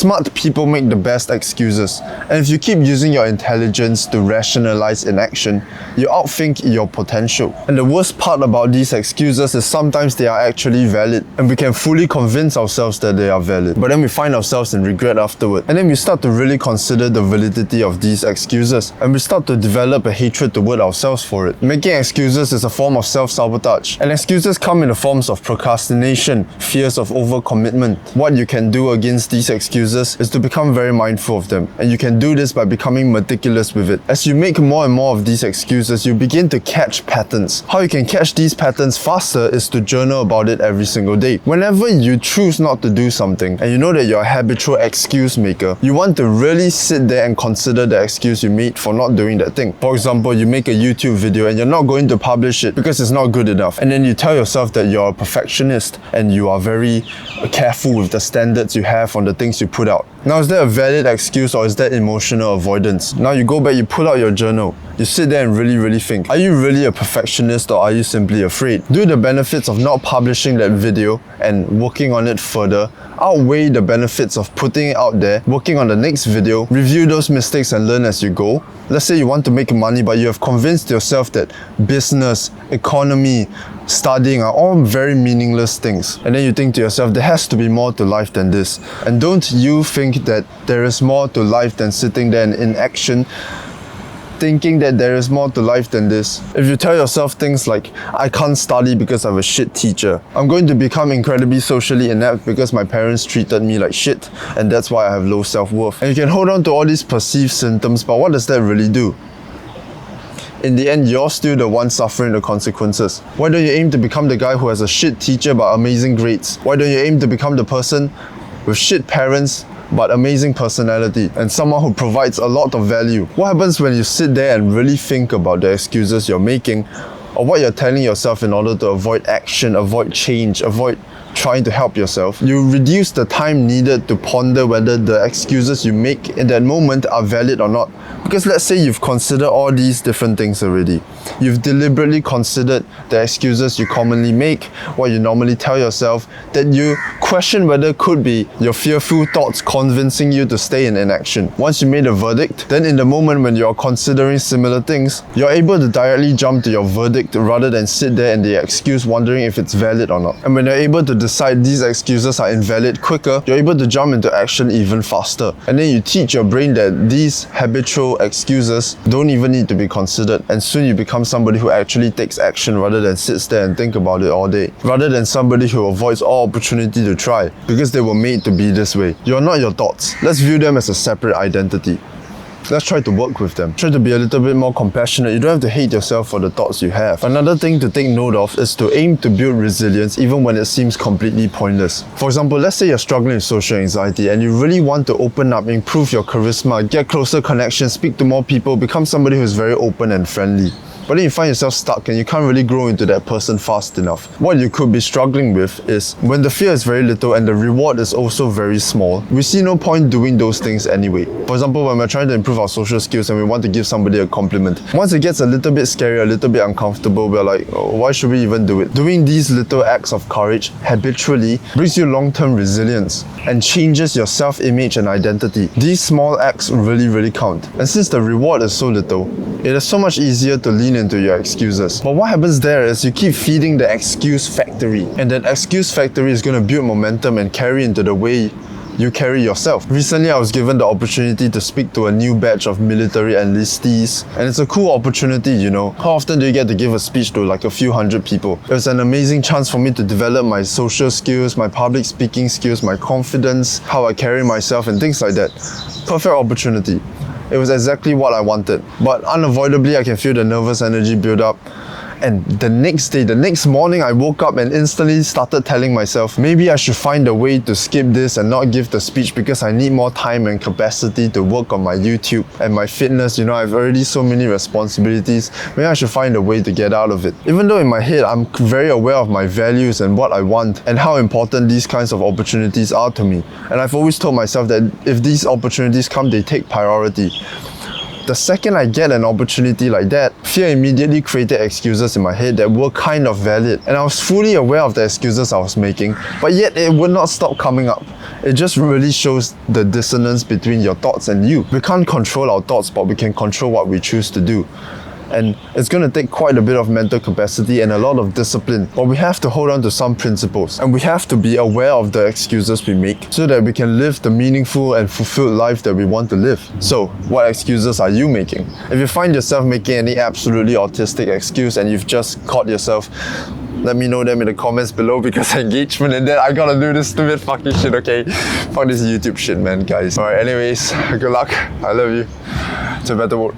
Smart people make the best excuses, and if you keep using your intelligence to rationalize inaction, you outthink your potential. And the worst part about these excuses is sometimes they are actually valid, and we can fully convince ourselves that they are valid, but then we find ourselves in regret afterward. And then we start to really consider the validity of these excuses, and we start to develop a hatred toward ourselves for it. Making excuses is a form of self-sabotage, and excuses come in the forms of procrastination, fears of overcommitment. What you can do against these excuses is to become very mindful of them, and you can do this by becoming meticulous with it. As you make more and more of these excuses, you begin to catch patterns. How you can catch these patterns faster is to journal about it every single day. Whenever you choose not to do something, and you know that you're a habitual excuse maker, you want to really sit there and consider the excuse you made for not doing that thing. For example, you make a YouTube video and you're not going to publish it because it's not good enough, and then you tell yourself that you're a perfectionist and you are very careful with the standards you have on the things you put out. Now, is that a valid excuse or is that emotional avoidance? Now you go back, you pull out your journal, you sit there and really think, are you really a perfectionist or are you simply afraid? Do the benefits of not publishing that video and working on it further outweigh the benefits of putting it out there, working on the next video, review those mistakes and learn as you go? Let's say you want to make money, but you have convinced yourself that business, economy, studying are all very meaningless things. And then you think to yourself, there has to be more to life than this. And don't you think that there is more to life than sitting there in inaction, thinking that there is more to life than this? If you tell yourself things like, I can't study because I have a shit teacher, I'm going to become incredibly socially inept because my parents treated me like shit, and that's why I have low self-worth. And you can hold on to all these perceived symptoms, but what does that really do? In the end, you're still the one suffering the consequences. Why don't you aim to become the guy who has a shit teacher but amazing grades? Why don't you aim to become the person with shit parents but amazing personality and someone who provides a lot of value? What happens when you sit there and really think about the excuses you're making or what you're telling yourself in order to avoid action, avoid change, avoid trying to help yourself? You reduce the time needed to ponder whether the excuses you make in that moment are valid or not. Because let's say you've considered all these different things already. You've deliberately considered the excuses you commonly make, what you normally tell yourself, that you question whether could be your fearful thoughts convincing you to stay in inaction. Once you made a verdict, then in the moment when you're considering similar things, you're able to directly jump to your verdict rather than sit there in the excuse wondering if it's valid or not. And when you're able to decide these excuses are invalid quicker, you're able to jump into action even faster. And then you teach your brain that these habitual excuses don't even need to be considered, and soon you become somebody who actually takes action rather than sits there and think about it all day, rather than somebody who avoids all opportunity to try because they were made to be this way. You're not your thoughts. Let's view them as a separate identity. Let's try to work with them. Try to be a little bit more compassionate. You don't have to hate yourself for the thoughts you have. Another thing to take note of is to aim to build resilience even when it seems completely pointless. For example, let's say you're struggling with social anxiety and you really want to open up, improve your charisma, get closer connections, speak to more people, become somebody who's very open and friendly. But then you find yourself stuck and you can't really grow into that person fast enough. What you could be struggling with is when the fear is very little and the reward is also very small, we see no point doing those things anyway. For example, when we're trying to improve our social skills and we want to give somebody a compliment, once it gets a little bit scary, a little bit uncomfortable, we're like, oh, why should we even do it? Doing these little acts of courage habitually brings you long-term resilience and changes your self-image and identity. These small acts really count. And since the reward is so little, it is so much easier to lean into your excuses. But what happens there is you keep feeding the excuse factory, and that excuse factory is going to build momentum and carry into the way you carry yourself. Recently, I was given the opportunity to speak to a new batch of military enlistees, and it's a cool opportunity, you know. How often do you get to give a speech to like a few hundred people? It was an amazing chance for me to develop my social skills, my public speaking skills, my confidence, how I carry myself and things like that. Perfect opportunity. It was exactly what I wanted. But unavoidably, I can feel the nervous energy build up. And the next morning, I woke up and instantly started telling myself, maybe I should find a way to skip this and not give the speech because I need more time and capacity to work on my YouTube and my fitness. You know, I've already so many responsibilities. Maybe I should find a way to get out of it. Even though in my head, I'm very aware of my values and what I want and how important these kinds of opportunities are to me. And I've always told myself that if these opportunities come, they take priority. The second I get an opportunity like that, fear immediately created excuses in my head that were kind of valid. And I was fully aware of the excuses I was making, but yet it would not stop coming up. It just really shows the dissonance between your thoughts and you. We can't control our thoughts, but we can control what we choose to do. And it's going to take quite a bit of mental capacity and a lot of discipline. But we have to hold on to some principles. And we have to be aware of the excuses we make so that we can live the meaningful and fulfilled life that we want to live. So, what excuses are you making? If you find yourself making any absolutely autistic excuse and you've just caught yourself, let me know them in the comments below, because engagement and then I gotta do this stupid fucking shit, okay? Fuck this YouTube shit, man, guys. Alright, anyways, good luck. I love you. To a better world.